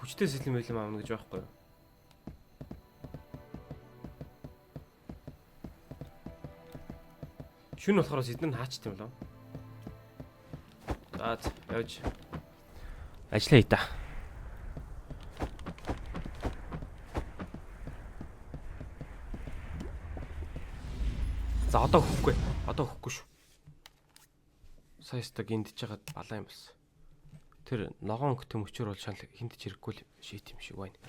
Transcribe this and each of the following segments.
хүчтэй сэлэм бэлэм аавна гэж байхгүй юу? Шүн болохоор эдгээр нь хаачт юм лөө. За явж ажиллая та. За одоо хөхгүй. Одоо хөхгүй шүү. Саяста гиндэж байгаа балаа юм болсон. Тэр ногоон төмөчөр бол шал хиндэж ирэхгүй л шийт юм шиг байна.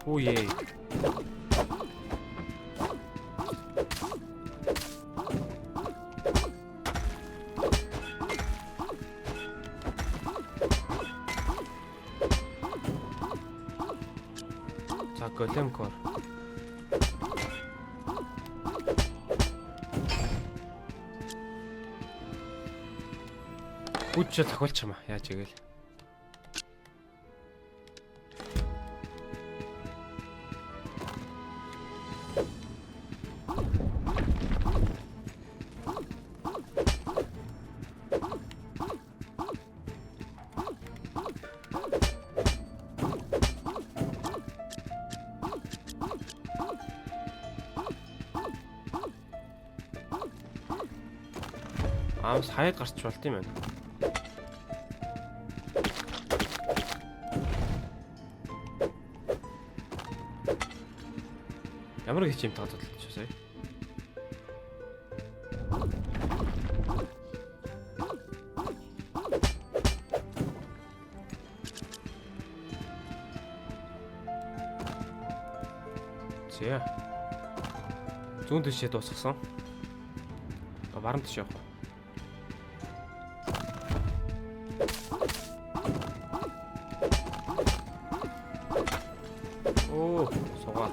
Үе. За големкор. Үуч тохиолч юм аа. Яаж игээл. Аамс хаяад гарч болт юм байна. Ямар их юм таадаг ч сая. Зэ. Зүүн тишээ дуусгасан. Баруун тиш явах. Оо, сугаа.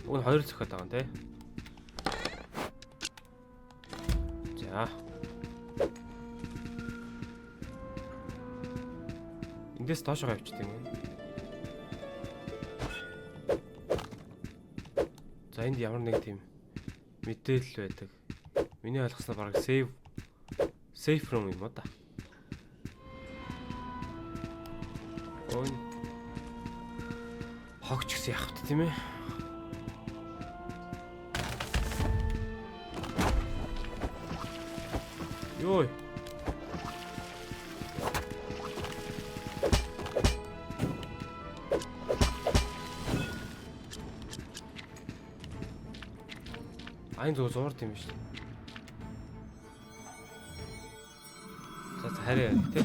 Уг нь хоёр зөхөд байгаа юм те. За. Эндээс доошоо явчихдаг юм. За энд ямар нэг тийм мэдээлэл байдаг. Миний ойлгосноор бараг safe room юм уу да. Ой. Хогч гэсэн яхавт тийм ээ. Йой. Айн зурд юм шүү. За хараа тий.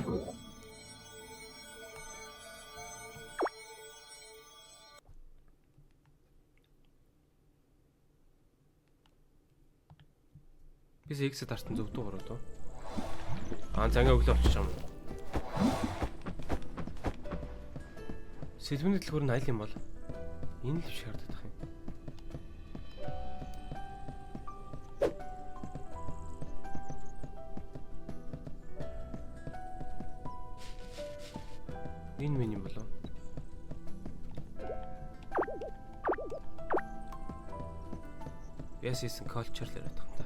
Бис X-д артан зөвдөө гараад уу. Зангаа өглөө очиж байгаа юм. Сэлбэний дэлгүүр нь айл юм бол энэ л биш хардах юм. Энэ минь юм болов. Yes is culture л яриад байгаа юм да.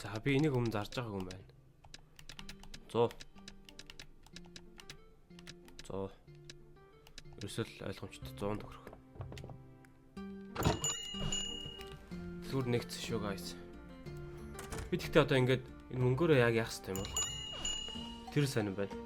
За би энийг өмнө зарж байгааг юм байна. 100. Ерөөсөө ойлгомжтой 100 төгрөг. Зүгээр нэгц шүү guys. Би тэгтээ одоо ингээд энэ мөнгөөрөө яг яах хэрэгтэй юм бол? Тэр сонирн байна.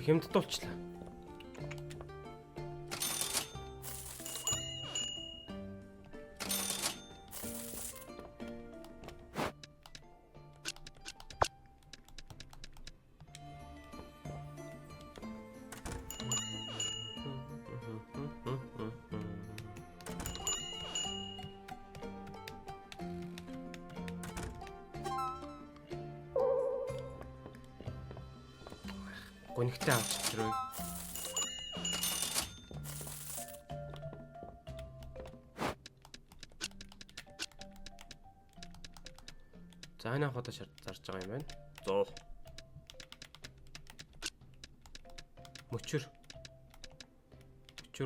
Хямдтуулчлаа. Гонигтай авч ирээ. За энэ хаваа зарж байгаа юм байна. 100. Мөчөр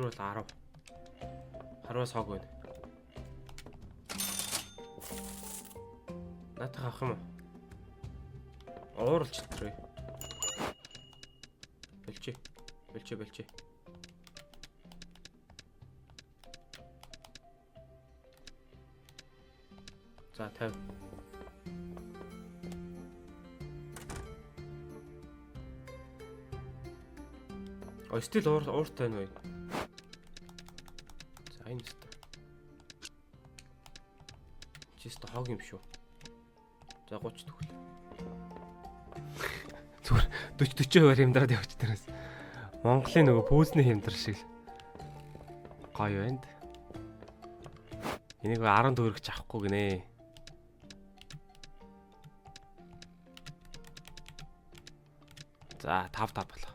бол 10. Харвас хог байна. Наатах авах юм уу? Ууралч төрөө. Бэлчээ. За 50. Стил ууртай байна уу? За энэ өстө. Чист хог юм шүү. За 30 төгөл. Зүгээр 40% хямдраад явж тэрээс. Монголын нөгөө пүүсний хямдар шиг гоё байна. Энийг 10 төгрөгч авахгүй гинэ. За 5 болоо.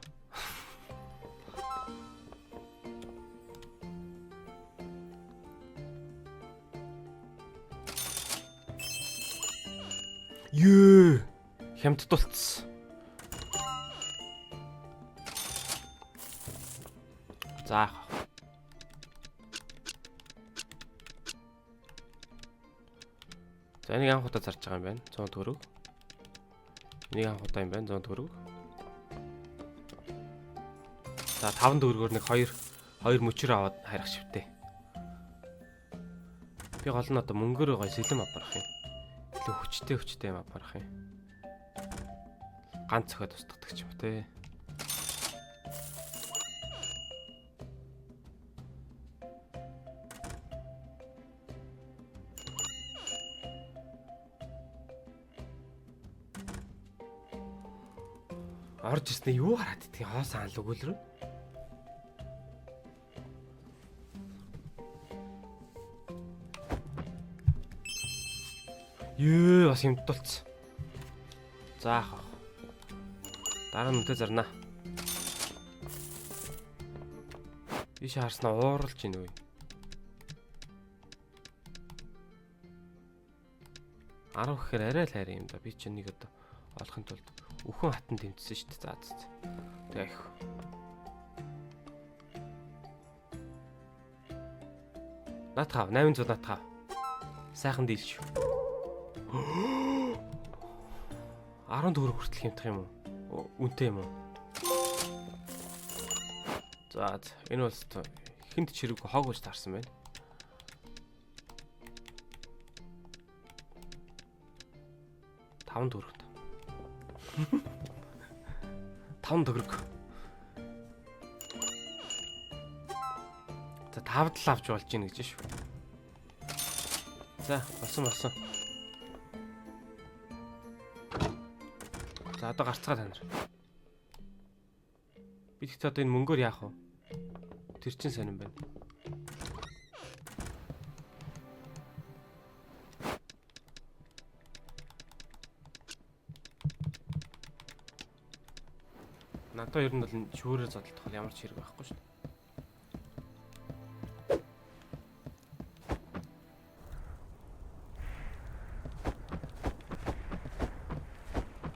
Хямдтуулцсан. За. За энийг анхудаа зарж байгаа юм байна. 100 төгрөг. Энийг анхудаа юм байна. 100 төгрөг. За 5 төгрөгөөр нэг 2 мөчөр аваад харих шивтэй. Би гол нь одоо мөнгөөр гой сэлэм авах юм. Илүү хүчтэй юм авах юм. Ганц цохиод устгадаг ч юм те. Орж ирснэ юу хараад идэх хоос хаал өгөөлрөө. Бас хямдтуулцсан. За яах вэ? Дараа нь үнтэй зарнаа. Ийш харснаа ууралж ийн үе. 10 гэхээр арай л хайр юм да. Би чинь нэг одоо олохын тулд өхөн хатан тэмцсэн шүү дээ. За. Тэгээ их. Наатах 800 наатах. Сайхан дийл шүү. 10 төгрөг хүртэл хямдах юм уу? Үнэтэй юм уу? За энэ бол хинт чирэг хог ууж таарсан байна. $5 төгрөг. 5 төгрөг. За 5 тал авч болж гин гэж шүү. За болсон. За одоо гарцгаа та нар. Би тэгтээ одоо энэ мөнгөөр яах вэ? Тэр чин сонирн байна. Надад ер нь бол шүүрээр зодтолдох ямар ч хэрэг байхгүй шүү дээ.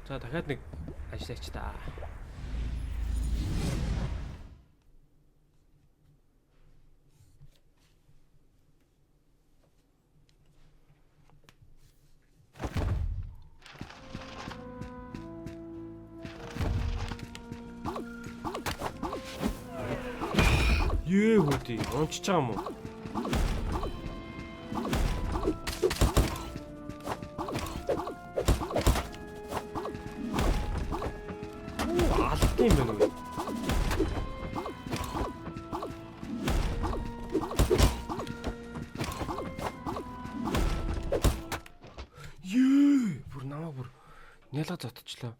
За дахиад нэг ажиллаач та. Ее хөөдий. Унчиж байгаа юм уу? Алт юм байна уу? Ее, бүр намаа бүр няла зотчлоо.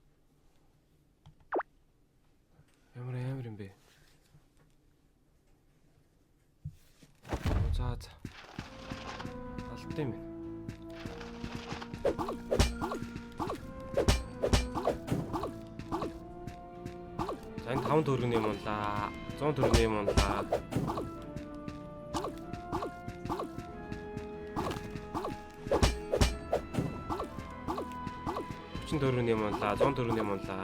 Ямар юм бэ? За. Алт юм байна. За энэ 5 төгрөгийн юм унлаа. 100 төгрөгийн юм унлаа. Төгрөгийн юм унлаа. 100 төгрөгийн юм унлаа.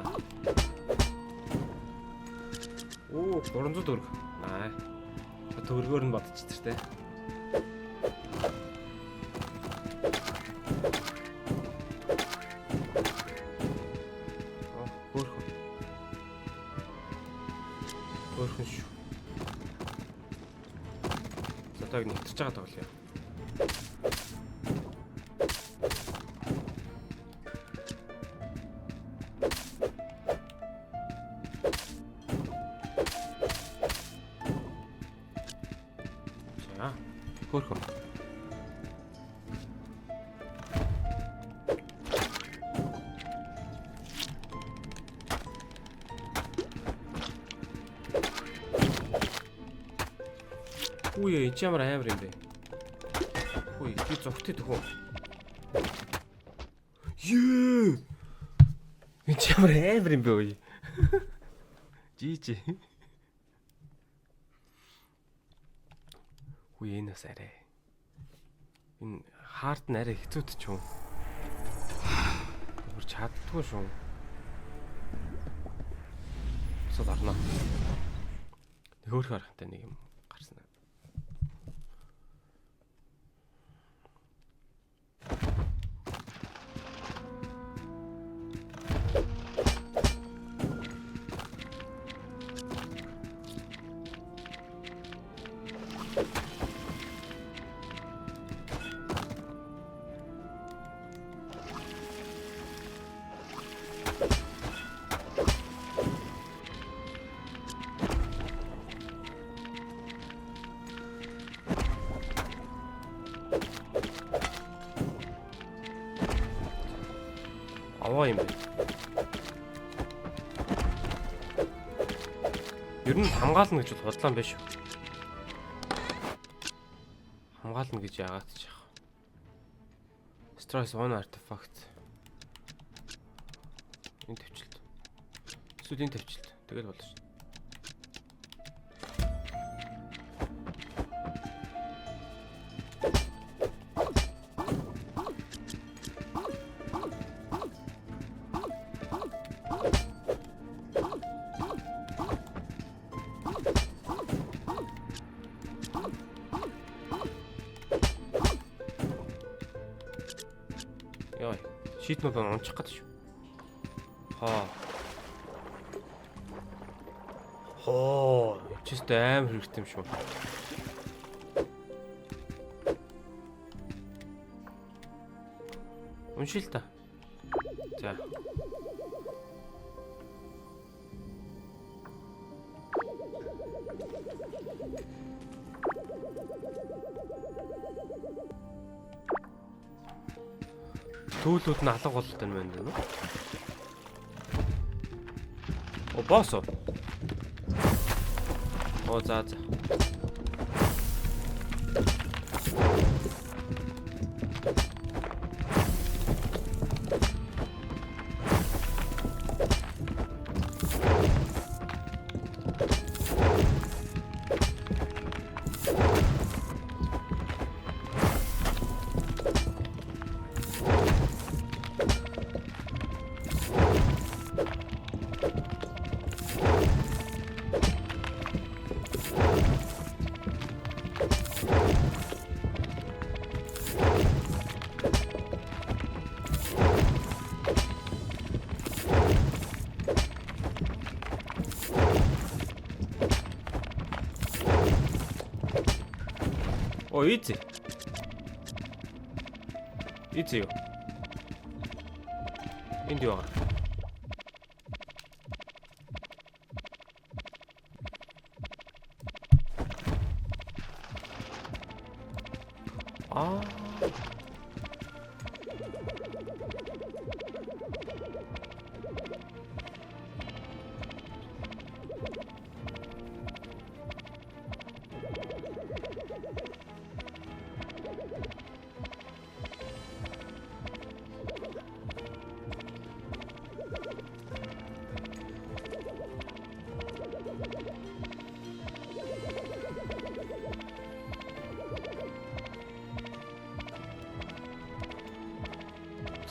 Оо, 300 төгрөг. Аа. Төгрөгөөр нь бодчих тэр тэ. Хөөрхөн шүү. Затаг нэгтэрч байгаа тоглоё. За, хөөрхөн. Үгүй ээ, ямар амар юм бэ? Үгүй, би зогтё төхөө. Ее! Ямар амар юм бэ үгүй. Жижи. Үгүй энэ бас арай. Энэ хард нь арай хэцүүт ч юм. Бүр чаддгүй шүү. Сод арна. Хөөх харахтай нэг юм гарсан. Аваа юм бэ. Ер нь хамгаална гэж бодлоо юм байна шүү. Хамгаална гэж яагаад ч яах. Stress one artifact. Энэ төвчлөлт. Эсвэл энэ төвчлөлт. Тэгэл болно шүү. Яа, шийднүүд нь унчих гэдэг шүү. Хоо, чист амар хэрэгтэй юм шүү. Уншил та. За. Түүлүүд нь алга болтой юм байна уу? О, босс. О, за. Оо easy. Easy юу? Энд юу байгаа? Аа.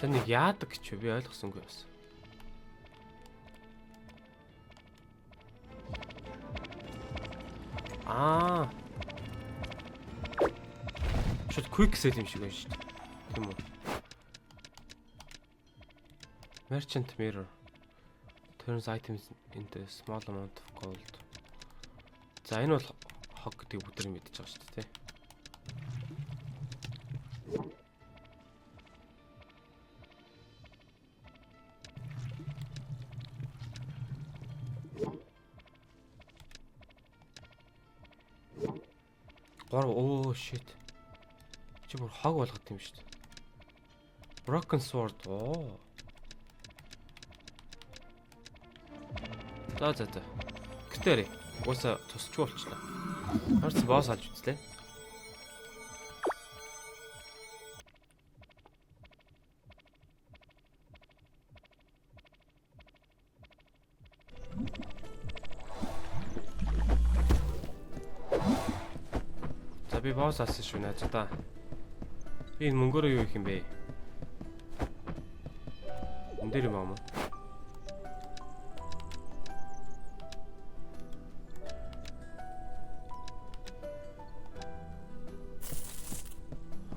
Нэг яадаг гэж би ойлгосонгүй бас. Аа. Шууд quick sell юм шиг байна шүү дээ. Тийм үү? Merchant mirror turns items into a small amount of gold. За энэ бол хог гэдэг бүдэр мэдчихэж байгаа шүү дээ. Oh shit. Чи бүр хог болгох юм шүү дээ. Broken sword. Оо. За. Гэтээрээ уусаа тусч болчлаа. Харц босс алж үзлээ. Би босс алсан шүү найзуудаа. Би энэ мөнгөөрөө юу их юм бэ? Энд дээр юм аа.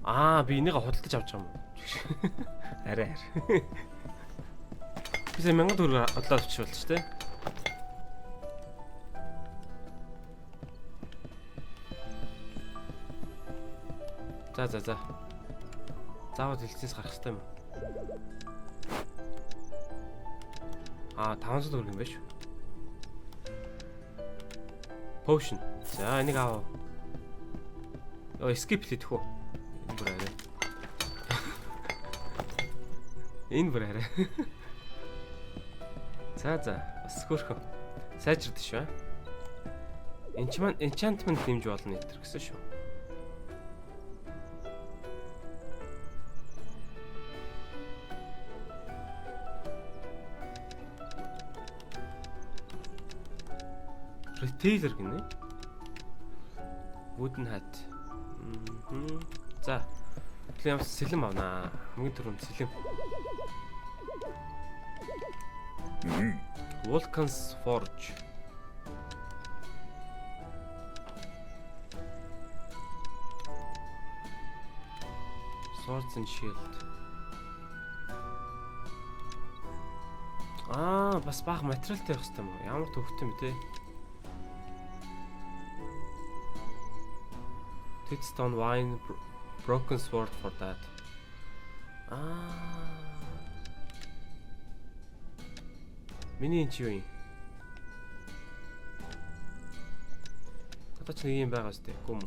Аа, би энийгээ худалдаж авч байгаа юм. Арай. Би 1000 төгрөг худалдаж авчих болж тээ. За. Заавал хэлцээс гарах хэрэгтэй юм. Аа, 500 төгрөг юм байна шүү. Potion. За, энийг аваа. Оо, skip хийх үү? Энэ бүр арай. За, бас хөөрхөн. Сайжирд шүү. Enchantment дэмж болно нэтэр гэсэн шүү. Retailer гинэ. Wooden hat. За. Тэгвэл ямс сэлэм авнаа. Хамгийн түрүүнд сэлэм. Vulcan's Forge. Swords and Shield. Аа, бас бага материалтай байх хэрэгтэй юм уу? Ямар төвхтэй юм те. Tidstone wine broken sword for that. Аа. Миний энэ чи юу юм? Гадаач нэг юм байгаа сте. Гүм.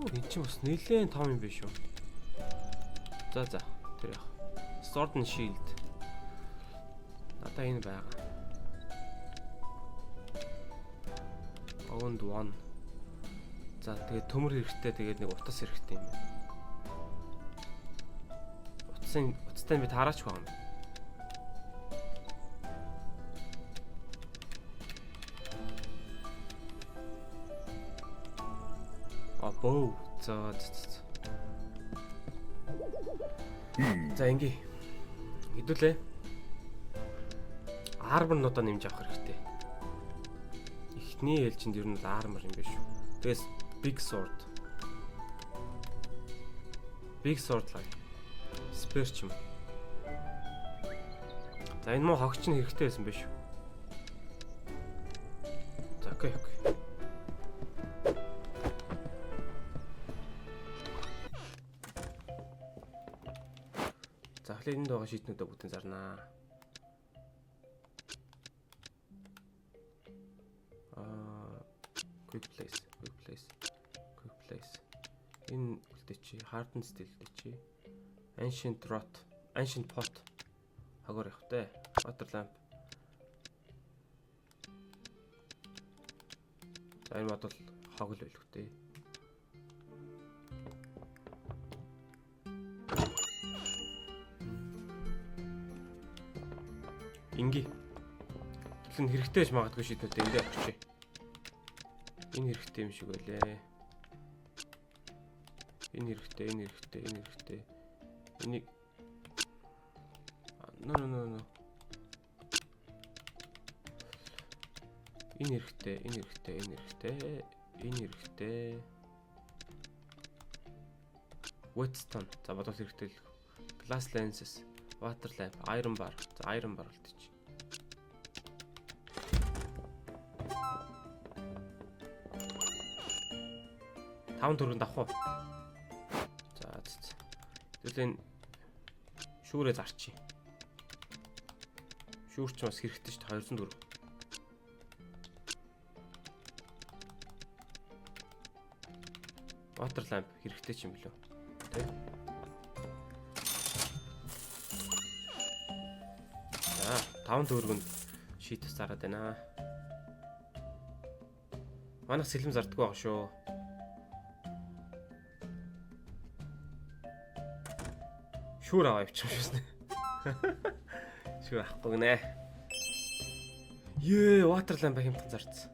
Энэ чи бас нэлээд том юм биш үү? За. Тэр яах. Sword and Shield. Надаа энэ байгаа. Owned one. За тэгээд төмөр хэрэгтэй, тэгээд нэг утас хэрэгтэй юм байна. Утастай би таараач байгаа юм. Абоо. За. За ингээ. Хэдүүлээ. Арморнуудаа нэмж авах хэрэгтэй. Эхний ээлжинд ер нь армор юм биш үү? Тэгээс big sword. Big sword like. Spare ч юм. За энэ муу хогч нь хэрэгтэй байсан биш үү? За окей. За эхлээд энд байгаа шийднүүдээ бүгдийг зарнаа. Quick place. Энэ үлдээчи, hardened steel үлдээчи. Ancient pot. Хагор явахтай. Water lamp. За энэ бодвол хог л байлгүй. Инги. Тэгвэл хэрэгтэй ч магадгүй шийднүүдээ ингээ авчи. Энэ хэрэгтэй юм шиг байлээ. Энэ хэрэгтэй. Энийг No. Энэ хэрэгтэй. Whetstone. За бодвол хэрэгтэй л. Glass lenses, water lamp, iron bar. За iron bar үлдээч. Таван төгрөнд авах уу? За. Тэгвэл энэ шүүрээ зарчий. Шүүрч бас хэрэгтэй шүү дээ 200 төгрөг. Water lamp хэрэгтэй ч юм билүү? Тэ? За 5 төгрөгөнд шийдвэр зараад байна. Манайх сэлэм зардаггүй байгаа шүү. Шүүр аваа явчих шүүснэ. Шүүр авахгүй гинэ. Water lamp хэмтэн зарцсан.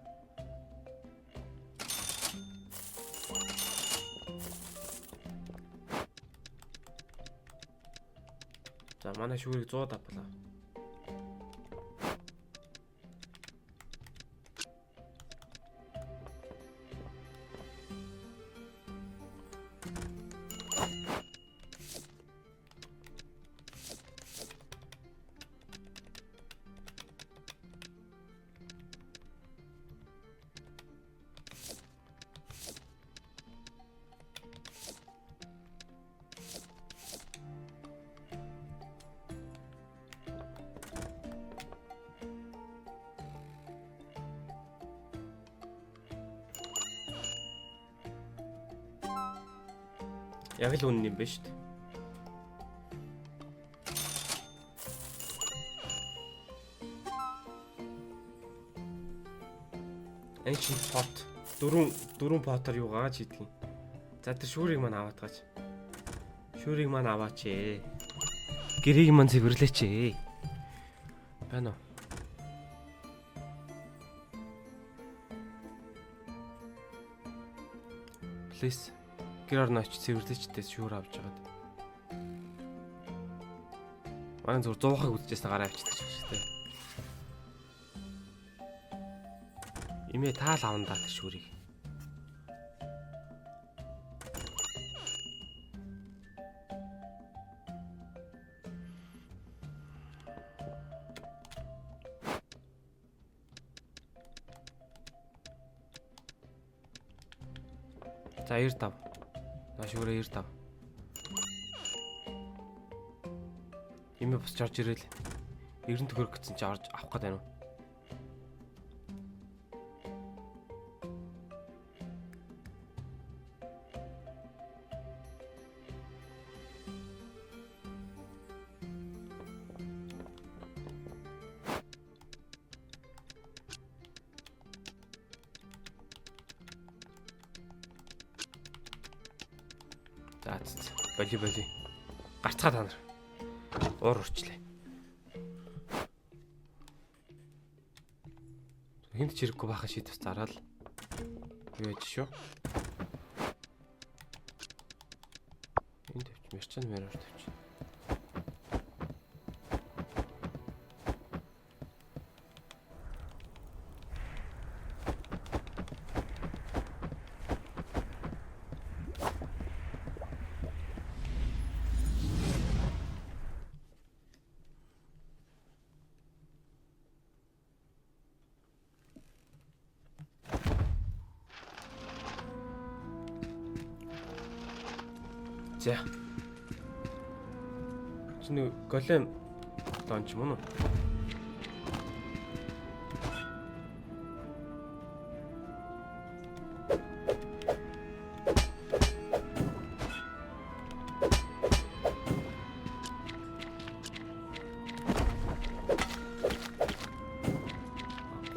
За манай шүүрийг 100 авлаа. Яг л үнэн юм байна шүү дээ. Ancient pot. Дөрвөн потор юу гааж идэх юм. За тэр шүүрийг маань аваад гаач. Шүүрийг маань аваач ээ. Гэрийг маань цэвэрлээч ээ. Байна уу? Please. Гэр орнооч цэвэрлэжтэй шүүр авч жагаад. Манай зүр 100-ыг үдчихсэн гараа авчихдаг шүү дээ. Имээ таал авна даа тэр шүүрийг. За 95. Шүүрээ 95. Имээ босч орж ирээл. 90 төгрөг гэсэн чи орж авах гээд байна уу? Боли. Гарцгаа та нар. Уур урчлаа. Хинт чирэггүй бахан шийдвэр зараад юу яж шүү. Энд тавьчих, мерчан мэрээр тавьчих. За. Чиний голем донч мөн үү?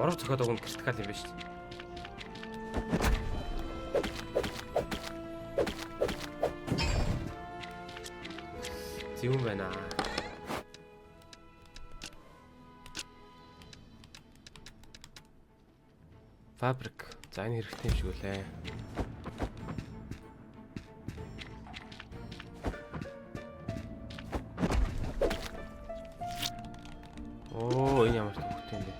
Гурав зохиод өгөн критикал юм байна шүү дээ. Зүүн байна. Фабрик. За энэ хэрэгтэй юм шиг үлээ. Оо, энэ ямар төвхтэй юм бэ?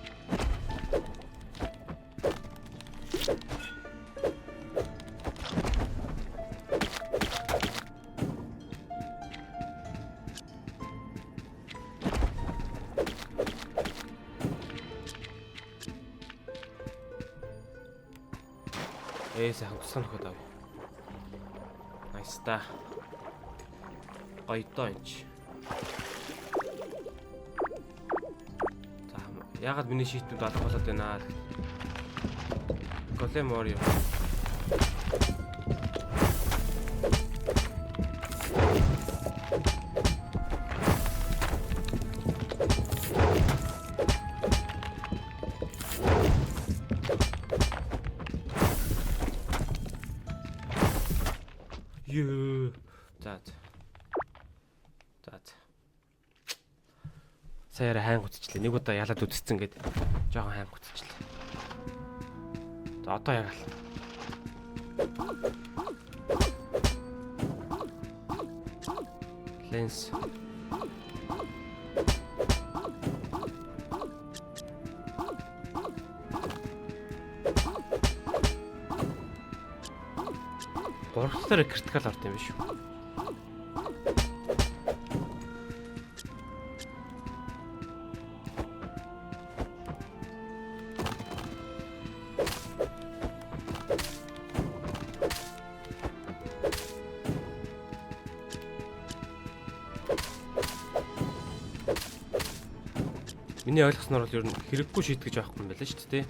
Сайхан тусгай нөхөд авъя. Nice та. Гоё доо энэ. За ягаад миний шийтнүүд алах болоод байна аа? Голем warrior. Юу. За. Саяра хайн гутчихлээ. Нэг удаа ялаад үтцсэн гээд жоохон хайн гутчихлээ. За одоо ягаал. Ленс. Гурвлаар критикал орд юм биш үү? Миний ойлгосноор бол ер нь хэрэггүй шийтгэж авахгүй юм байна шүү дээ.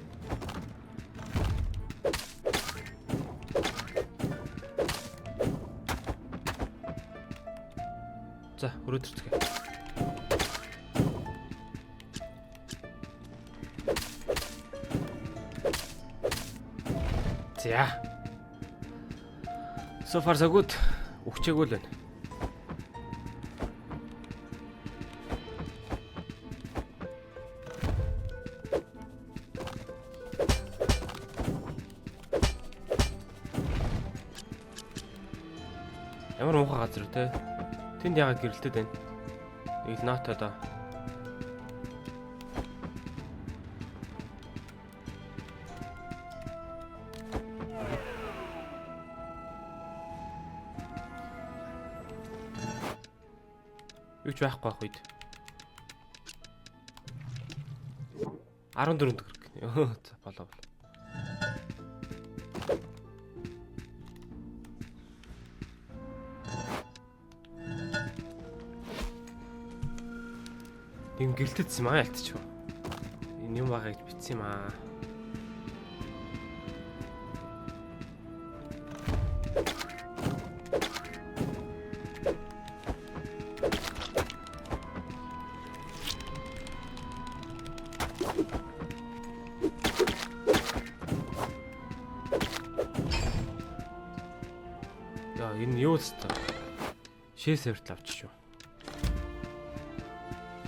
За, өрөөдөрцгөө. За. So far so good. Өгчээгүй л байна. Ямар муухай газар вэ те? Тэнд яагаад гэрэлтэд байна? Игнато да. Юу ч байхгүй байх үед. 14 төгрөг. Йоо, за болоо. Ийм гэрэлтэдсэн маа ялтчихв. Энэ юм байгаа гэж битсэн юм аа. Яа, энэ юу вэ? Шээсэрт авчих шүү.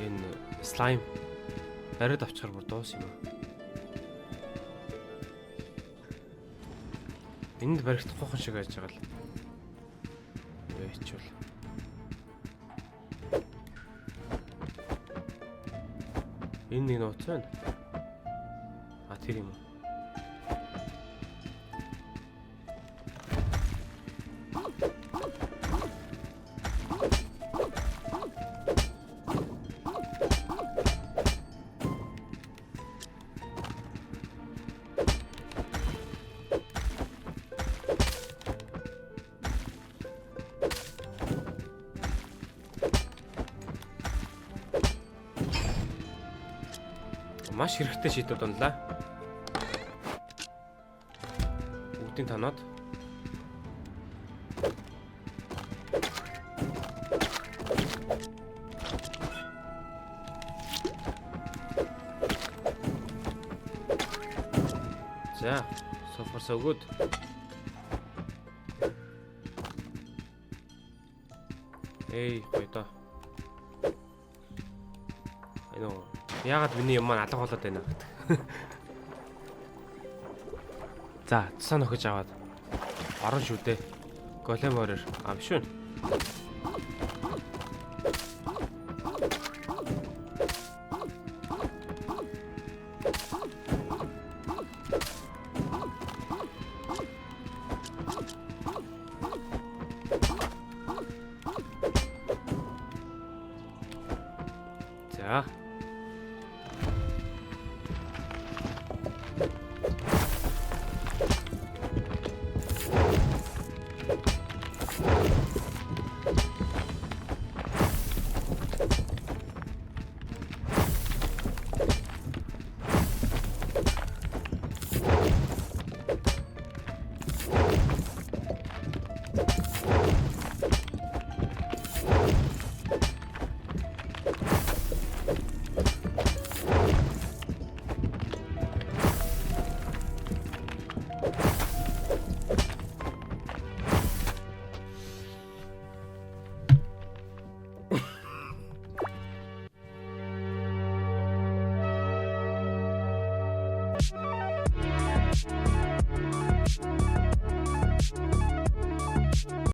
Энэ слайм бариад авчихар бүр дуус юм аа. Энд баригдахгүй шиг байж байгаа л. Хичүүл. Энэ нэг нууц байна. А тэр юм уу? Маш хэрэгтэй шийдвэр дунлаа. Бүгдийн танаад. За, so far so good. Эй, гоёдоо. Айноо. Яагаад миний юм маань алга болоод байна гэдэг. За, цаа нөхөж аваад. Орон шүү дээ. Голем орер. Аа биш үү?